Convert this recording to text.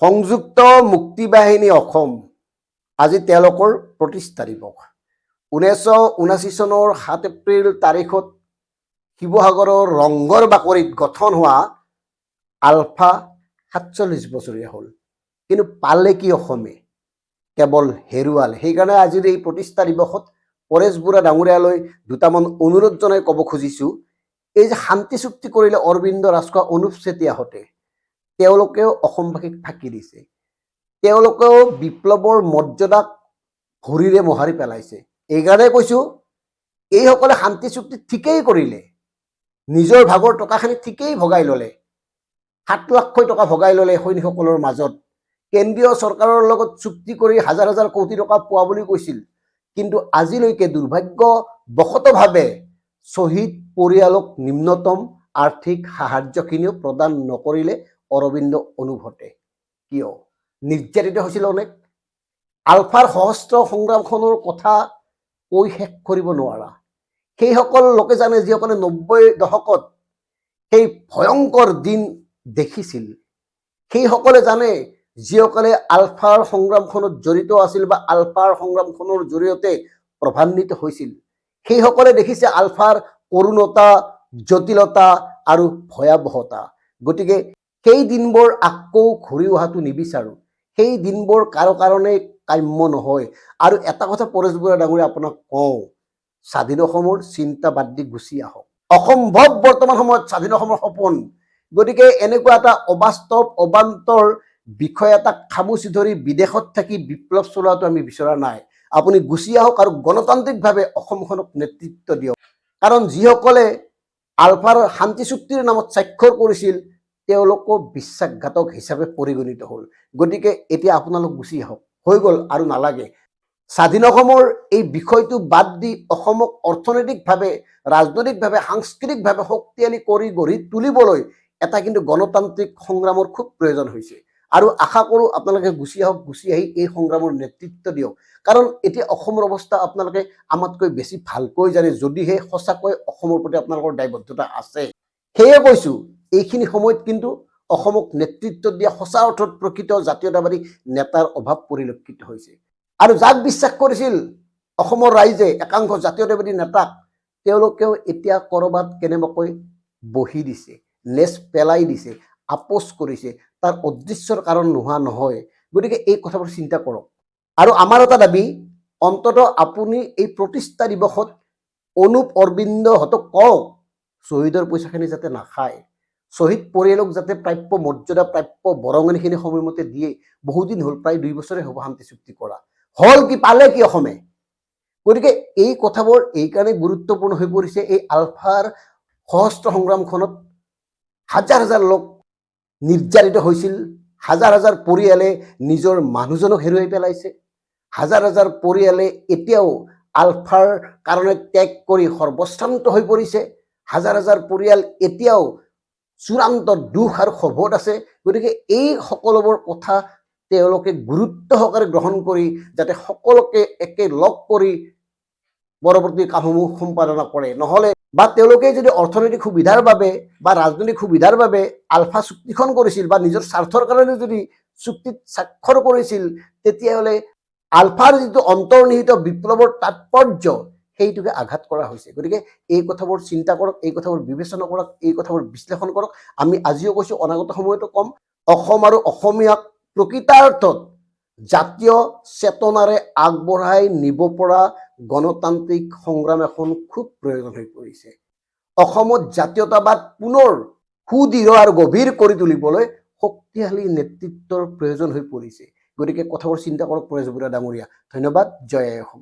সংযুক্ত মুক্তি বাহিনী অসম আজি তেওঁলোকৰ প্ৰতিষ্ঠা দিৱস। 1979 চনৰ 7 এপ্ৰিল তাৰিখত শিৱসাগৰৰ ৰংঘৰ বাকৰিত গঠন হোৱা আলফা 47 বছৰীয়া হ'ল। কিন্তু পালে কি অসমে? কেৱল হেৰুৱালে। সেইকাৰণে আজিৰ এই প্ৰতিষ্ঠা দিৱসত পৰেশ বুঢ়া ডাঙৰীয়ালৈ দুটামান অনুৰোধ জনাই ক'ব খুজিছোঁ, এই যে শান্তি চুক্তি কৰিলে অৰবিন্দ ৰাজখোৱা, অনুপ চেতিয়াহঁতে, তেওঁলোকেও অসমবাসীক ফাঁকি দিছে। তেওঁলোকেও বিপ্লৱৰ মৰ্যাদাক ভৰিৰে মোহাৰি পেলাইছে। এইকাৰণে কৈছোঁ, এইসকলে শান্তি চুক্তি ঠিকেই কৰিলে, নিজৰ ভাগৰ টকাখিনি ঠিকেই ভগাই ল'লে, 7 লাখকৈ টকা ভগাই ল'লে সৈনিকসকলৰ মাজত। কেন্দ্ৰীয় চৰকাৰৰ লগত চুক্তি কৰি হাজাৰ হাজাৰ কোটি টকা পোৱা বুলি কৈছিল, কিন্তু আজিলৈকে দুৰ্ভাগ্যবশতভাৱে শ্বহীদ পৰিয়ালক নিম্নতম আৰ্থিক সাহায্যখিনিও প্ৰদান নকৰিলে অৰবিন্দ অনুভতে। কিয়? নিৰ্যাতিত হৈছিল অনেক। আলফাৰ সহস্ৰ সংগ্ৰামখনৰ কথা কৈ শেষ কৰিব নোৱাৰা। সেইসকল লোকে জানে যিসকলে 90 দশকত সেই ভয়ংকৰ দিন দেখিছিল। সেইসকলে জানে যিসকলে আলফাৰ সংগ্ৰামখনত জড়িত আছিল বা আলফাৰ সংগ্ৰামখনৰ জৰিয়তে প্ৰভাৱান্বিত হৈছিল। সেইসকলে দেখিছে আলফাৰ কৰুণতা, জটিলতা আৰু ভয়াৱহতা। গতিকে সেই দিনবোৰ আকৌ ঘূৰি অহাটো নিবিচাৰোঁ। সেই দিনবোৰ কাৰো কাৰণে কাম্য নহয়। আৰু এটা কথা পৰেশ বুঢ়া ডাঙৰীয়া আপোনাক কওঁ, স্বাধীন অসমৰ চিন্তা বাদ দি গুচি আহক। অসম্ভৱ বৰ্তমান সময়ত স্বাধীন অসমৰ সপোন। গতিকে এনেকুৱা এটা অবাস্তৱ অবান্তৰ বিষয় এটাক খামুচি ধৰি বিদেশত থাকি বিপ্লৱ চলোৱাটো আমি বিচৰা নাই। আপুনি গুচি আহক আৰু গণতান্ত্ৰিকভাৱে অসমখনক নেতৃত্ব দিয়ক। কাৰণ যিসকলে আলফাৰ শান্তি চুক্তিৰ নামত স্বাক্ষৰ কৰিছিল, তেওঁলোকো বিশ্বাসঘাতক হিচাপে পৰিগণিত হ'ল। গতিকে এতিয়া আপোনালোক গুচি আহক, হৈ গ'ল আৰু নালাগে। স্বাধীন অসমৰ এই বিষয়টো বাদ দি অসমক অৰ্থনৈতিকভাৱে, ৰাজনৈতিকভাৱে, সাংস্কৃতিকভাৱে শক্তিশালী কৰি গঢ়ি তুলিবলৈ এটা কিন্তু গণতান্ত্ৰিক সংগ্ৰামৰ খুব প্ৰয়োজন হৈছে। আৰু আশা কৰোঁ আপোনালোকে গুচি আহক, গুচি আহি এই সংগ্ৰামৰ নেতৃত্ব দিয়ক। কাৰণ এতিয়া অসমৰ অৱস্থা আপোনালোকে আমাতকৈ বেছি ভালকৈ জানে, যদিহে সঁচাকৈ অসমৰ প্ৰতি আপোনালোকৰ দায়বদ্ধতা আছে। সেয়ে কৈছোঁ, এইখিনি সময়ত কিন্তু অসমক নেতৃত্ব দিয়া সঁচা অৰ্থত প্ৰকৃত জাতীয়তাবাদী নেতাৰ অভাৱ পৰিলক্ষিত হৈছে। আৰু যাক বিশ্বাস কৰিছিল অসমৰ ৰাইজে, একাংশ জাতীয়তাবাদী নেতাক, তেওঁলোকেও এতিয়া ক'ৰবাত কেনেবাকৈ বহি দিছে, নেচ পেলাই দিছে, আপোচ কৰিছে। তাৰ অদৃশ্যৰ কাৰণ নোহোৱা নহয়। গতিকে এই কথাবোৰ চিন্তা কৰক। আৰু আমাৰ এটা দাবী, অন্ততঃ আপুনি এই প্ৰতিষ্ঠা দিৱসত অনুপ অৰবিন্দহঁতক কওক, শ্বহীদৰ পইচাখিনি যাতে নাখায়, শ্বহীদ পৰিয়ালক যাতে প্ৰাপ্য মৰ্যাদা, প্ৰাপ্য বৰঙণিখিনি সময়মতে দিয়ে। বহুদিন হ'ল, প্ৰায় 2 বছৰে হ'ব শান্তি চুক্তি কৰা। হ'ল কি, পালে কি অসমে? গতিকে এই কথাবোৰ এইকাৰণে গুৰুত্বপূৰ্ণ হৈ পৰিছে। এই আলফাৰ সহস্ৰ সংগ্ৰামখনত হাজাৰ হাজাৰ লোক নিৰ্যাতিত হৈছিল, হাজাৰ হাজাৰ পৰিয়ালে নিজৰ মানুহজনক হেৰুৱাই পেলাইছে, হাজাৰ হাজাৰ পৰিয়ালে এতিয়াও আলফাৰ কাৰণে ত্যাগ কৰি সৰ্বশ্ৰান্ত হৈ পৰিছে, হাজাৰ হাজাৰ পৰিয়াল এতিয়াও চূড়ান্ত দুখ আৰু ক্ষোভত আছে। গতিকে এই সকলোবোৰ কথা তেওঁলোকে গুৰুত্ব সহকাৰে গ্ৰহণ কৰি যাতে সকলোকে একেলগ কৰি পৰৱৰ্তী কামসমূহ সম্পাদনা কৰে। নহ'লে বা তেওঁলোকে যদি অৰ্থনৈতিক সুবিধাৰ বাবে বা ৰাজনৈতিক সুবিধাৰ বাবে আলফা চুক্তিখন কৰিছিল বা নিজৰ স্বাৰ্থৰ কাৰণে যদি চুক্তিত স্বাক্ষৰ কৰিছিল, তেতিয়াহ'লে আলফাৰ যিটো অন্তৰ্নিহিত বিপ্লৱৰ তাৎপৰ্য, সেইটোকে আঘাত কৰা হৈছে। গতিকে এই কথাবোৰ চিন্তা কৰক, এই কথাবোৰ বিবেচনা কৰক, এই কথাবোৰ বিশ্লেষণ কৰক। আমি আজিও কৈছোঁ, অনাগত সময়তো কম, অসম আৰু অসমীয়াক প্ৰকৃতাৰ্থত জাতীয় চেতনাৰে আগবঢ়াই নিব পৰা গণতান্ত্ৰিক সংগ্ৰাম এখন খুব প্ৰয়োজন হৈ পৰিছে। অসমত জাতীয়তাবাদ পুনৰ সুদৃঢ় আৰু গভীৰ কৰি তুলিবলৈ শক্তিশালী নেতৃত্বৰ প্ৰয়োজন হৈ পৰিছে। গতিকে কথাবোৰ চিন্তা কৰক পৰেশ বুঢ়া ডাঙৰীয়া। ধন্যবাদ। জয় আই অসম।